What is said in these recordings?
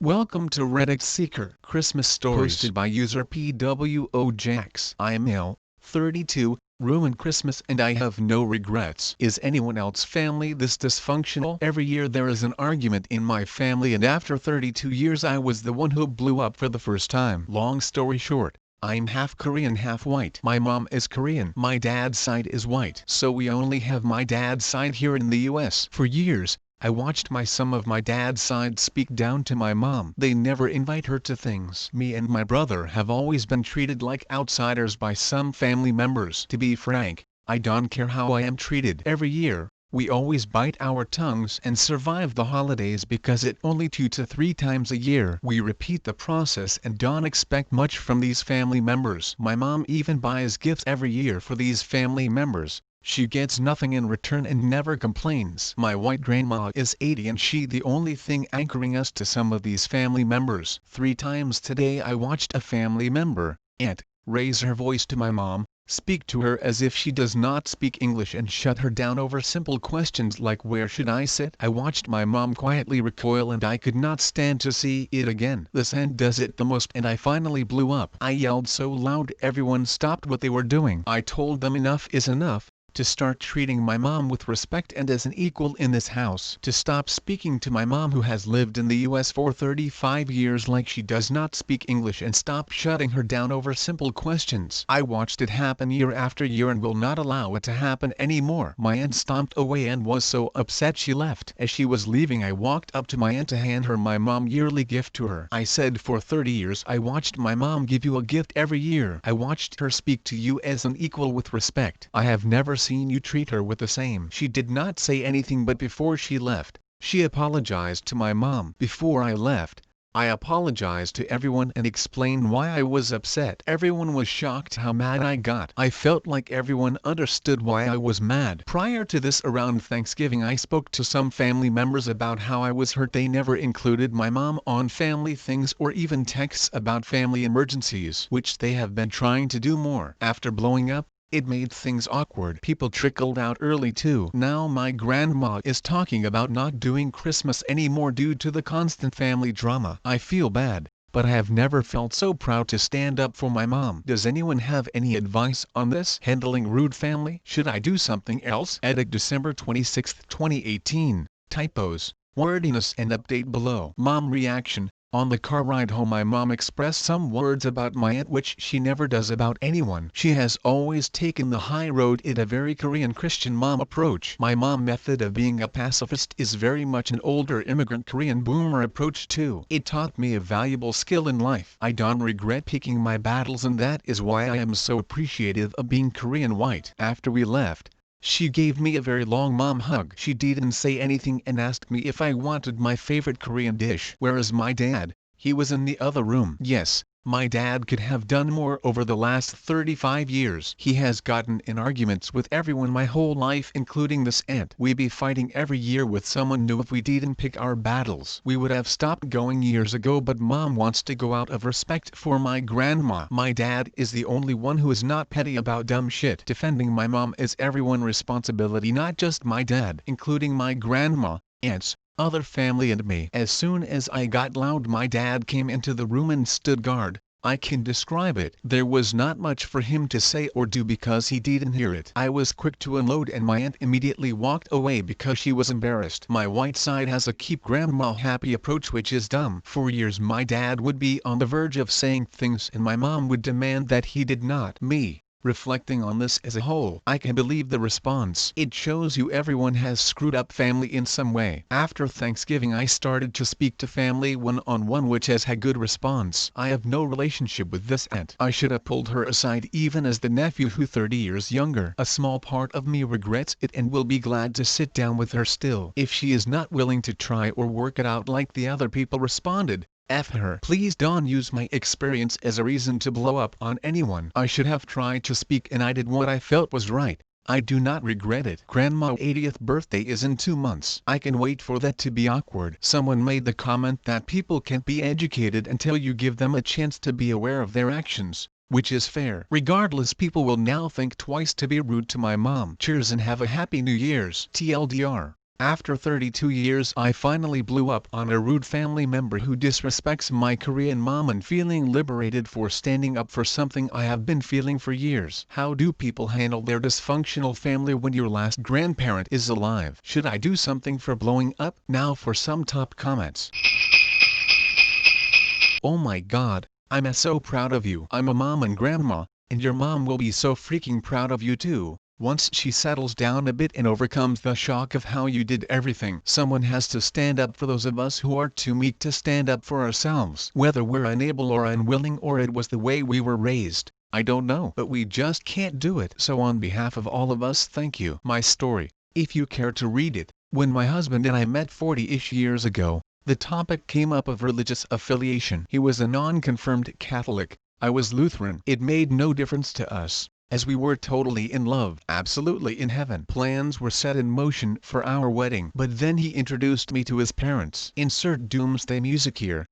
Welcome to Reddit Seeker Christmas Stories posted by user PWOJax. I am male, 32, ruined Christmas and I have no regrets. Is anyone else's family this dysfunctional? Every year there is an argument in my family and after 32 years I was the one who blew up for the first time. Long story short, I'm half Korean half white. My mom is Korean. My dad's side is white. So we only have my dad's side here in the US. For years, I watched some of my dad's side speak down to my mom. They never invite her to things. Me and my brother have always been treated like outsiders by some family members. To be frank, I don't care how I am treated. Every year, we always bite our tongues and survive the holidays because it only 2 to 3 times a year. We repeat the process and don't expect much from these family members. My mom even buys gifts every year for these family members. She gets nothing in return and never complains. My white grandma is 80 and she the only thing anchoring us to some of these family members. 3 times today I watched a family member, aunt, raise her voice to my mom, speak to her as if she does not speak English and shut her down over simple questions like where should I sit? I watched my mom quietly recoil and I could not stand to see it again. This aunt does it the most and I finally blew up. I yelled so loud everyone stopped what they were doing. I told them enough is enough, to start treating my mom with respect and as an equal in this house. To stop speaking to my mom who has lived in the US for 35 years like she does not speak English and stop shutting her down over simple questions. I watched it happen year after year and will not allow it to happen anymore. My aunt stomped away and was so upset she left. As she was leaving I walked up to my aunt to hand her my mom yearly gift to her. I said for 30 years I watched my mom give you a gift every year. I watched her speak to you as an equal with respect. I have never seen you treat her with the same. She did not say anything but before she left, she apologized to my mom. Before I left, I apologized to everyone and explained why I was upset. Everyone was shocked how mad I got. I felt like everyone understood why I was mad. Prior to this around Thanksgiving I spoke to some family members about how I was hurt. They never included my mom on family things or even texts about family emergencies, which they have been trying to do more. After blowing up, it made things awkward. People trickled out early too. Now my grandma is talking about not doing Christmas anymore due to the constant family drama. I feel bad, but I have never felt so proud to stand up for my mom. Does anyone have any advice on this? Handling rude family? Should I do something else? Edit December 26, 2018. Typos, wordiness and update below. Mom reaction. On the car ride home my mom expressed some words about my aunt which she never does about anyone. She has always taken the high road, a very Korean Christian mom approach. My mom method of being a pacifist is very much an older immigrant Korean boomer approach too. It taught me a valuable skill in life. I don't regret picking my battles and that is why I am so appreciative of being Korean white. After we left, she gave me a very long mom hug. She didn't say anything and asked me if I wanted my favorite Korean dish. Whereas my dad, he was in the other room. Yes, my dad could have done more over the last 35 years. He has gotten in arguments with everyone my whole life including this aunt. We be fighting every year with someone new. If we didn't pick our battles, we would have stopped going years ago, but mom wants to go out of respect for my grandma. My dad is the only one who is not petty about dumb shit. Defending my mom is everyone's responsibility, not just my dad, including my grandma, aunts, other family and me. As soon as I got loud my dad came into the room and stood guard. I can describe it. There was not much for him to say or do because he didn't hear it. I was quick to unload and my aunt immediately walked away because she was embarrassed. My white side has a keep grandma happy approach which is dumb. For years my dad would be on the verge of saying things and my mom would demand that he did not. Me, reflecting on this as a whole, I can believe the response. It shows you everyone has screwed up family in some way. After Thanksgiving I started to speak to family one-on-one which has had good response. I have no relationship with this aunt. I should have pulled her aside even as the nephew who 30 years younger. A small part of me regrets it and will be glad to sit down with her still. If she is not willing to try or work it out like the other people responded, F her. Please don't use my experience as a reason to blow up on anyone. I should have tried to speak and I did what I felt was right. I do not regret it. Grandma's 80th birthday is in 2 months. I can wait for that to be awkward. Someone made the comment that people can't be educated until you give them a chance to be aware of their actions, which is fair. Regardless, people will now think twice to be rude to my mom. Cheers and have a happy New Year's. TLDR. After 32 years I finally blew up on a rude family member who disrespects my Korean mom and feeling liberated for standing up for something I have been feeling for years. How do people handle their dysfunctional family when your last grandparent is alive? Should I do something for blowing up? Now for some top comments. Oh my god, I'm so proud of you. I'm a mom and grandma, and your mom will be so freaking proud of you too. Once she settles down a bit and overcomes the shock of how you did everything. Someone has to stand up for those of us who are too meek to stand up for ourselves. Whether we're unable or unwilling or it was the way we were raised, I don't know. But we just can't do it. So on behalf of all of us, thank you. My story, if you care to read it. When my husband and I met 40-ish years ago, the topic came up of religious affiliation. He was a non-confirmed Catholic, I was Lutheran. It made no difference to us, as we were totally in love, absolutely in heaven. Plans were set in motion for our wedding. But then he introduced me to his parents. Insert doomsday music here.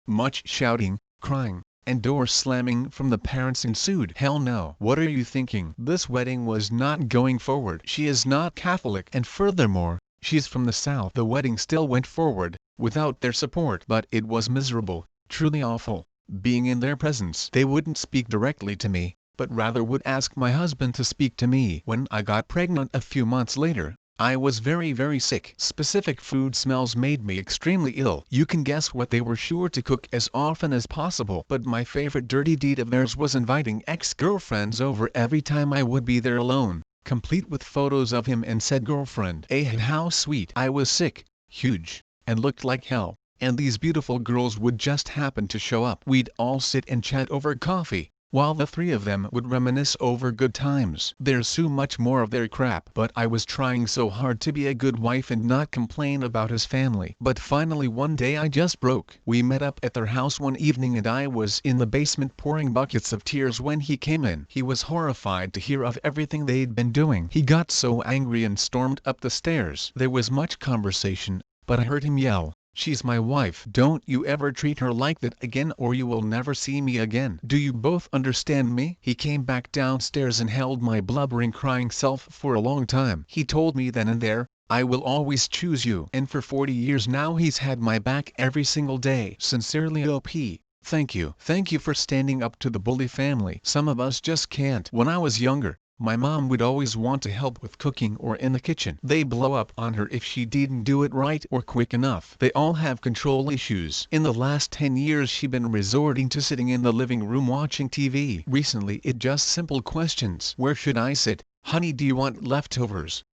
Much shouting, crying, and door slamming from the parents ensued. Hell no. What are you thinking? This wedding was not going forward. She is not Catholic, and furthermore, she's from the South. The wedding still went forward, without their support. But it was miserable, truly awful, being in their presence. They wouldn't speak directly to me, but rather would ask my husband to speak to me. When I got pregnant a few months later, I was very sick. Specific food smells made me extremely ill. You can guess what they were sure to cook as often as possible. But my favorite dirty deed of theirs was inviting ex-girlfriends over every time I would be there alone, complete with photos of him and said girlfriend. How sweet. I was sick, huge, and looked like hell, and these beautiful girls would just happen to show up. We'd all sit and chat over coffee, while the three of them would reminisce over good times. There's so much more of their crap. But I was trying so hard to be a good wife and not complain about his family. But finally one day I just broke. We met up at their house one evening and I was in the basement pouring buckets of tears when he came in. He was horrified to hear of everything they'd been doing. He got so angry and stormed up the stairs. There was much conversation, but I heard him yell, "She's my wife. Don't you ever treat her like that again or you will never see me again. Do you both understand me?" He came back downstairs and held my blubbering crying self for a long time. He told me then and there, "I will always choose you." And for 40 years now he's had my back every single day. Sincerely OP. Thank you. Thank you for standing up to the bully family. Some of us just can't. When I was younger, my mom would always want to help with cooking or in the kitchen. They blow up on her if she didn't do it right or quick enough. They all have control issues. In the last 10 years she's been resorting to sitting in the living room watching TV. Recently it just simple questions. Where should I sit? Honey, do you want leftovers?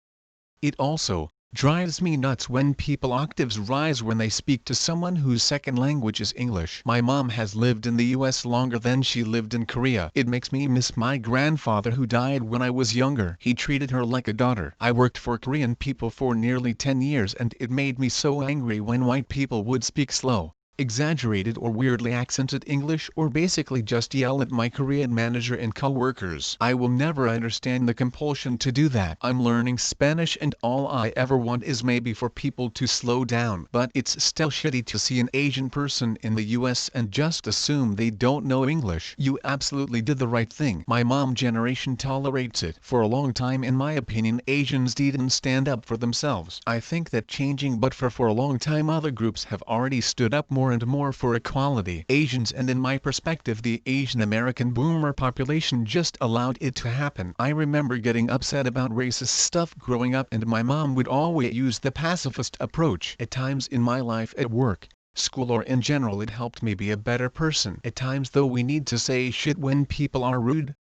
It also drives me nuts when people octaves rise when they speak to someone whose second language is English. My mom has lived in the US longer than she lived in Korea. It makes me miss my grandfather who died when I was younger. He treated her like a daughter. I worked for Korean people for nearly 10 years and it made me so angry when white people would speak slow, exaggerated or weirdly accented English or basically just yell at my Korean manager and co-workers. I will never understand the compulsion to do that. I'm learning Spanish and all I ever want is maybe for people to slow down. But it's still shitty to see an Asian person in the US and just assume they don't know English. You absolutely did the right thing. My mom generation tolerates it. For a long time in my opinion Asians didn't stand up for themselves. I think that changing but for a long time other groups have already stood up more and more for equality. Asians and in my perspective the Asian American boomer population just allowed it to happen. I remember getting upset about racist stuff growing up and my mom would always use the pacifist approach. At times in my life at work, school or in general it helped me be a better person. At times though we need to say shit when people are rude.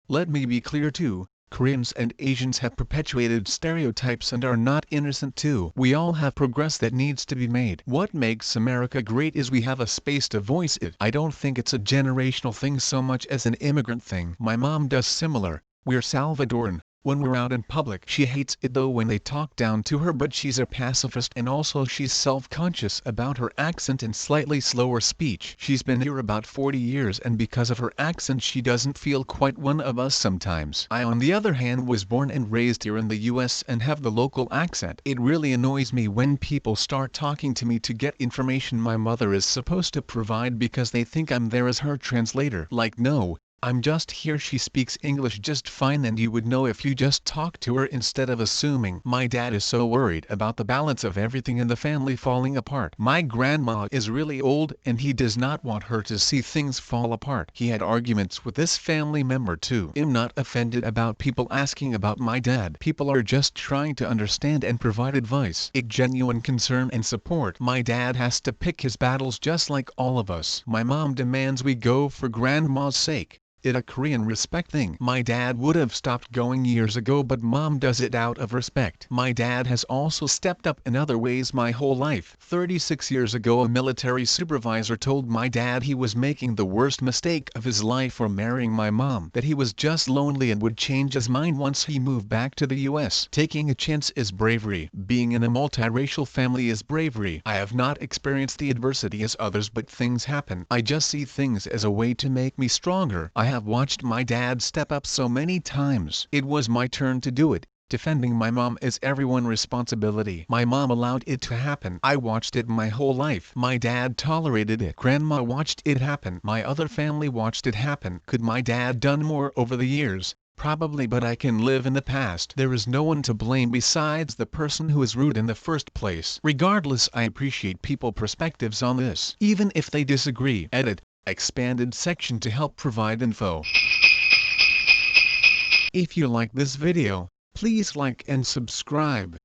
Let me be clear too. Koreans and Asians have perpetuated stereotypes and are not innocent too. We all have progress that needs to be made. What makes America great is we have a space to voice it. I don't think it's a generational thing so much as an immigrant thing. My mom does similar. We're Salvadoran. When we're out in public she hates it though when they talk down to her, but she's a pacifist and also she's self-conscious about her accent and slightly slower speech. She's been here about 40 years and because of her accent she doesn't feel quite one of us sometimes. I on the other hand was born and raised here in the US and have the local accent. It really annoys me when people start talking to me to get information my mother is supposed to provide because they think I'm there as her translator. Like no, I'm just here. She speaks English just fine, and you would know if you just talked to her instead of assuming. My dad is so worried about the balance of everything in the family falling apart. My grandma is really old and he does not want her to see things fall apart. He had arguments with this family member too. I'm not offended about people asking about my dad. People are just trying to understand and provide advice. A genuine concern and support. My dad has to pick his battles just like all of us. My mom demands we go for grandma's sake. It's a Korean respect thing. My dad would have stopped going years ago, but mom does it out of respect. My dad has also stepped up in other ways my whole life. 36 years ago, a military supervisor told my dad he was making the worst mistake of his life for marrying my mom, that he was just lonely and would change his mind once he moved back to the US. Taking a chance is bravery. Being in a multiracial family is bravery. I have not experienced the adversity as others, but things happen. I just see things as a way to make me stronger. I have watched my dad step up so many times. It was my turn to do it. Defending my mom is everyone's responsibility. My mom allowed it to happen. I watched it my whole life. My dad tolerated it. Grandma watched it happen. My other family watched it happen. Could my dad done more over the years? Probably, but I can live in the past. There is no one to blame besides the person who is rude in the first place. Regardless, I appreciate people's perspectives on this, even if they disagree. Edit. Expanded section to help provide info. If you like this video, please like and subscribe.